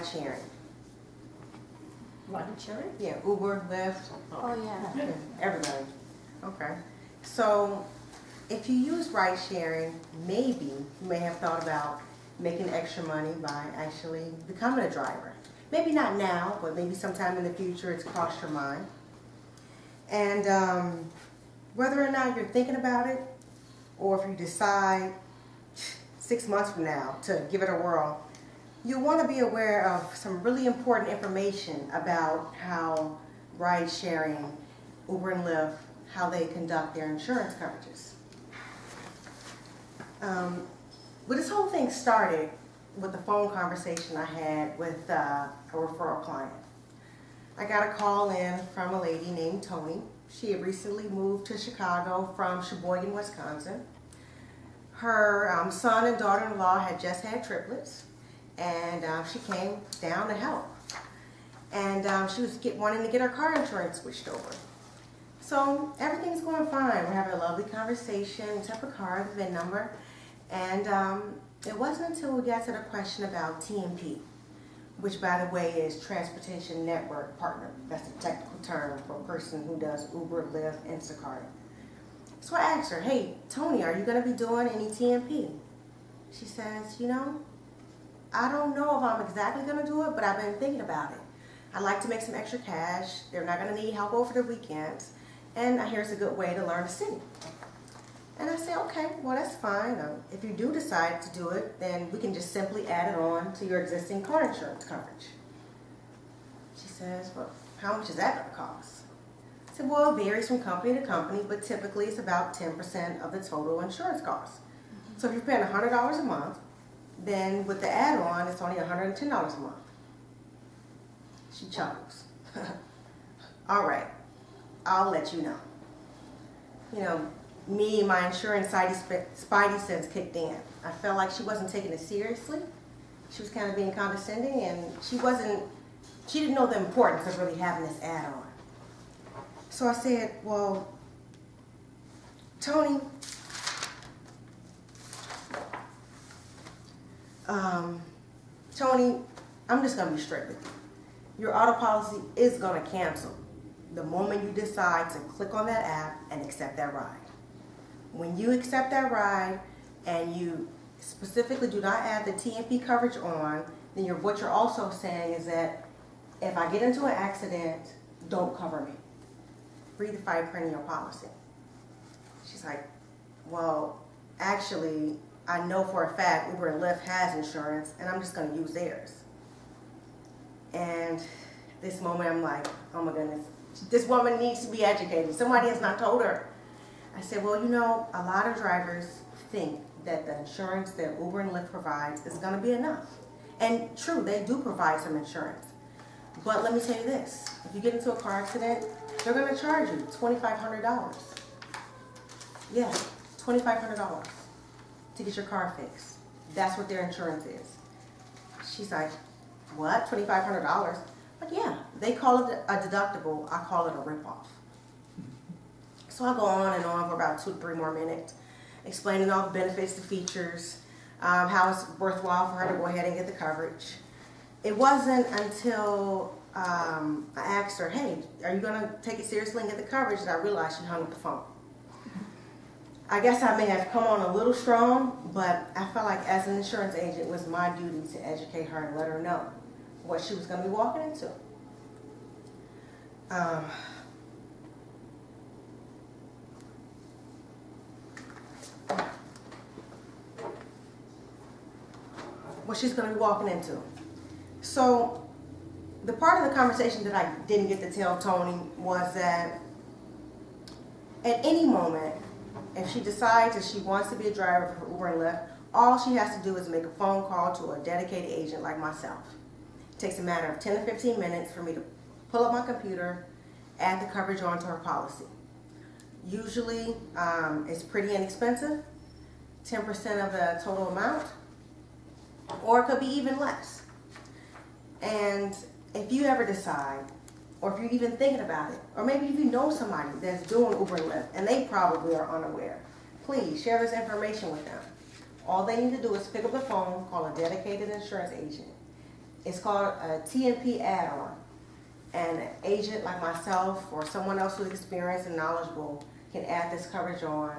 ride sharing. Ride sharing? Yeah, Uber, Lyft. Oh, yeah. Everybody. Okay. So if you use ride sharing, maybe you may have thought about making extra money by actually becoming a driver. Maybe not now, but maybe sometime in the future it's crossed your mind. And whether or not you're thinking about it, or if you decide 6 months from now to give it a whirl, you want to be aware of some really important information about how ride sharing, Uber and Lyft, how they conduct their insurance coverages. Well, this whole thing started with a phone conversation I had with a referral client. I got a call in from a lady named Tony. She had recently moved to Chicago from Sheboygan, Wisconsin. Her son and daughter-in-law had just had triplets, and she came down to help. And she was wanting to get her car insurance switched over. So everything's going fine. We're having a lovely conversation. We took her car, the VIN number, and it wasn't until we got to the question about TNP, which, by the way, is Transportation Network Partner. That's the technical term for a person who does Uber, Lyft, Instacart. So I asked her, hey, Tony, are you going to be doing any TNP? She says, you know, I don't know if I'm exactly going to do it, but I've been thinking about it. I'd like to make some extra cash. They're not going to need help over the weekends. And I hear it's a good way to learn the city. And I said, okay, well, that's fine. If you do decide to do it, then we can just simply add it on to your existing car insurance coverage. She says, well, how much is that going to cost? I said, well, it varies from company to company, but typically it's about 10% of the total insurance cost. So if you're paying $100 a month, then with the add-on, it's only $110 a month. She chuckles. All right, I'll let you know. You know, me, my insurance spidey sense kicked in. I felt like she wasn't taking it seriously. She was kind of being condescending, and she didn't know the importance of really having this add-on. So I said, well, Tony, I'm just going to be straight with you. Your auto policy is going to cancel the moment you decide to click on that app and accept that ride. When you accept that ride and you specifically do not add the TNP coverage on, then what you're also saying is that if I get into an accident, don't cover me. Read the fine print in your policy. She's like, well, actually, I know for a fact Uber and Lyft has insurance, and I'm just going to use theirs. And this moment, I'm like, oh my goodness, this woman needs to be educated. Somebody has not told her. I said, well, you know, a lot of drivers think that the insurance that Uber and Lyft provides is going to be enough. And true, they do provide some insurance. But let me tell you this, if you get into a car accident, they're going to charge you $2,500. Yeah, $2,500 to get your car fixed. That's what their insurance is. She's like, what, $2,500? But yeah, they call it a deductible. I call it a ripoff. So I go on and on for about 2 to 3 more minutes, explaining all the benefits, the features, how it's worthwhile for her to go ahead and get the coverage. It wasn't until I asked her, hey, are you going to take it seriously and get the coverage, that I realized she hung up the phone. I guess I may have come on a little strong, but I felt like as an insurance agent, it was my duty to educate her and let her know what she was going to be walking into. What she's going to be walking into. So the part of the conversation that I didn't get to tell Tony was that at any moment, if she decides that she wants to be a driver for Uber and Lyft, all she has to do is make a phone call to a dedicated agent like myself. It takes a matter of 10 to 15 minutes for me to pull up my computer, add the coverage onto her policy. Usually, it's pretty inexpensive, 10% of the total amount, or it could be even less. And if you ever decide, or if you're even thinking about it, or maybe if you know somebody that's doing Uber and Lyft and they probably are unaware, please share this information with them. All they need to do is pick up the phone, call a dedicated insurance agent, It's called a TMP add-on. And an agent like myself or someone else who's experienced and knowledgeable can add this coverage on,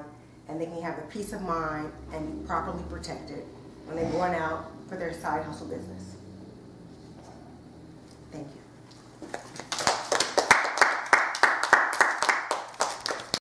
and they can have the peace of mind and be properly protected when they're going out for their side hustle business. Thank you.